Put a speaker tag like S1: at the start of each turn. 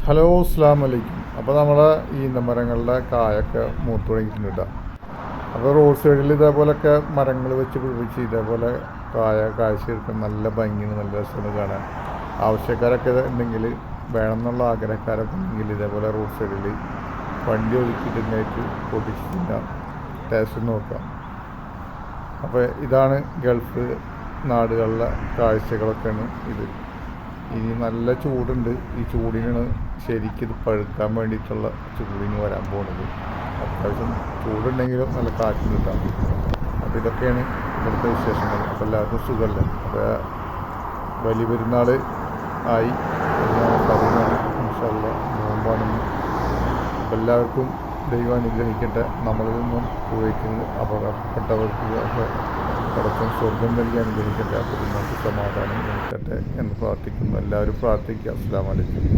S1: Hello അസ്സാം വലൈക്കും. അപ്പോൾ നമ്മളെ ഈന്തമരങ്ങളുടെ കായൊക്കെ മൂത്ത് തുടങ്ങിയിട്ടുണ്ട് കേട്ടോ. അപ്പോൾ റോഡ് സൈഡിൽ ഇതേപോലെയൊക്കെ മരങ്ങൾ വെച്ച് പിടിപ്പിച്ച് ഇതേപോലെ കാഴ്ചയെടുക്കാൻ നല്ല ഭംഗിയാണ്, നല്ല രസമാണ് കാണാൻ. ആവശ്യക്കാരൊക്കെ ഉണ്ടെങ്കിൽ, വേണമെന്നുള്ള ആഗ്രഹക്കാരൊക്കെ ഉണ്ടെങ്കിൽ ഇതേപോലെ റോഡ് സൈഡിൽ വണ്ടി ഒതുക്കിയിട്ടുണ്ടായിട്ട് പൊട്ടിച്ച് തിന്നാം, ടേസ്റ്റ് നോക്കാം. അപ്പോൾ ഇതാണ് ഗൾഫ് നാടുകളിലെ കാഴ്ചകളൊക്കെയാണ് ഇത്. ഇനി നല്ല ചൂടുണ്ട്. ഈ ചൂടിനാണ് ശരിക്കും ഇത് പഴുക്കാൻ വേണ്ടിയിട്ടുള്ള ചൂടിന് വരാൻ പോകുന്നത്. അത്യാവശ്യം ചൂടുണ്ടെങ്കിലും നല്ല കാറ്റ് കിട്ടാം. അപ്പോൾ ഇതൊക്കെയാണ് ഇവിടുത്തെ വിശേഷങ്ങൾ. അപ്പോൾ എല്ലാവർക്കും സുഖമല്ലേ? അപ്പോൾ വലിയ പെരുന്നാൾ ആയി, നോമ്പാണെന്ന്. അപ്പോൾ എല്ലാവർക്കും ദൈവം അനുഗ്രഹിക്കട്ടെ. നമ്മളിൽ നിന്നും കുവൈറ്റിൽ അപകടപ്പെട്ടവർക്ക് പടച്ചവൻ സ്വർഗം നൽകി അനുഗ്രഹിക്കട്ടെ. അപ്പോൾ നിങ്ങൾക്ക് സമാധാനം നൽകട്ടെ എന്ന് പ്രാർത്ഥിക്കുന്നു. എല്ലാവരും പ്രാർത്ഥിക്കുക. അസ്സലാമു അലൈക്കും.